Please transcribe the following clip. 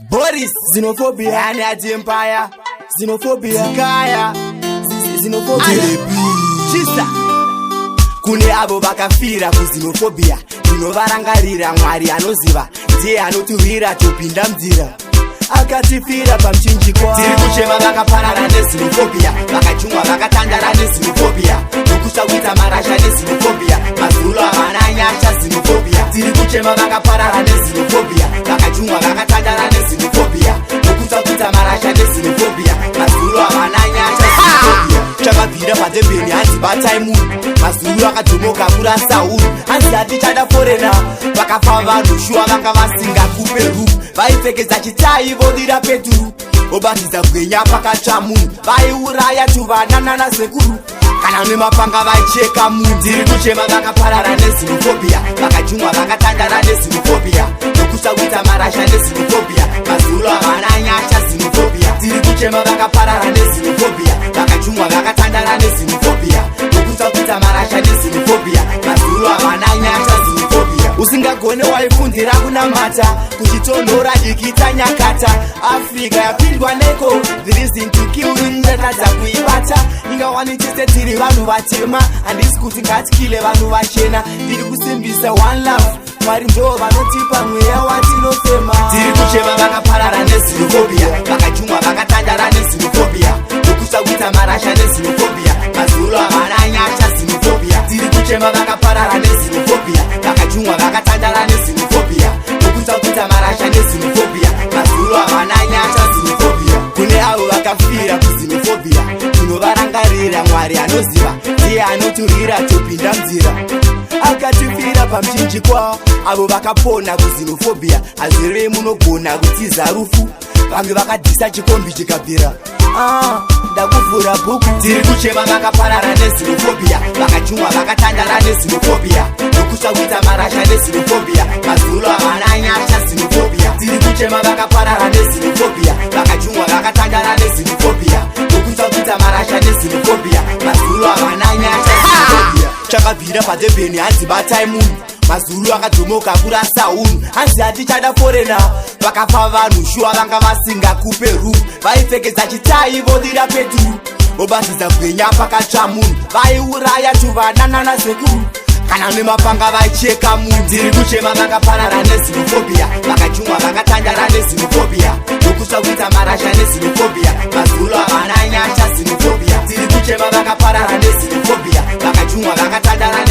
Boris, xenophobia, and empire, xenophobia, Kaya, xenophobia, Chisa, Kune abo bakafira ku xenophobia, inovarangarira Mwari anoziva, ndiye anotuwira topinda mdzira. Akatifira pamchinjikwa tiri kuchema vakaparara nexenophobia, vakachungwa vakatandara nexenophobia, nokusakuita marasha nexenophobia, mazulu havana nyasha xenophobia. Tiri kuchema vakaparara nexenophobia, vakachungwa vakatandara nexenophobia, nokusakuita marasha nexenophobia, mazulu havana nyasha xenophobia. Chakabvira padebeni hanzi batai munhu, mazulu akadzomoka kura Saulu, hanzi hatichada forena, vakafa vanhu shuwa vanga vasingakupe rufu, vaipfekedza chitai vodira peturu, vobatidza bwenya pakatsva munhu, vaiuraya tuvana nasekuru, kana nemapanga vaicheka munhu. Tiri kuchema vakaparara nexenophobia, vakachungwa vakatandara nexenophobia, nokusakuita marasha nexenophobia, mazulu havana nyasha xenophobia. Tiri kuchema vakaparara nexenophobia, vakachungwa vakatandara nexenophobia, nokusakuita marasha nexenophobia, mazulu havana nyasha xenophobia. Usingagone waifundira kunamata, kuchitonhora dikita nyakata, Afrika yapindwa neko, the reason to kill ndatadza kuibata, ingawani chete tiri vanhu vatema, handisi kuti ngatikile vanhu vachena, tiri kusimbisa one love, Mwari ndo vanotipa mweya watinofema. Tiri kuchema vakaparara nexenophobia, vakachungwa vakatandara nexenophobia, nokusakuita marasha nexenophobia, mazulu havana nyasha xenophobia. Tiri kuchema vakaparara nexenophobia, vakachungwa vakatandara nexenophobia, nokusakuita marasha nexenophobia, mazulu havana nyasha xenophobia. Kune avo vakafira kuxenophobia, tinovarangarira Mwari anoziva, ndiye anoturira topinda mdzira. Akatifira pamchinjikwa, avo vakapona kuxenophobia, hazvirevi munogona kutiza rufu, vamwe vakadhisa chikombi chikabvira. Ndakuvhura bhuku. Tiri kuchema vakaparara nexenophobia, vakachungwa vakatandara nexenophobia, nokusakuita marasha nexenophobia, mazulu havana nyasha xenophobia. Tiri kuchema vakaparara nexenophobia, vakachungwa vakatandara nexenophobia, nokusakuita marasha nexenophobia, mazulu havana nyasha xenophobia. Chakabvira padebeni hanzi batai munhu, mazulu akadzomoka kura Saulu, hanzi hatichada forena, vakafa vanhu shuwa vanga vasingakupe rufu, vaipfekedza chitai vodira peturu, vobatidza bwenya pakatsva munhu, vaiuraya tuvana nasekuru, kana nemapanga vaicheka munhu. Tiri kuchema vakaparara nexenophobia, vakachungwa vakatandara nexenophobia, nokusakuita marasha nexenophobia, mazulu havana nyasha xenophobia. Tiri kuchema vakaparara nexenophobia, vakachungwa vakatandara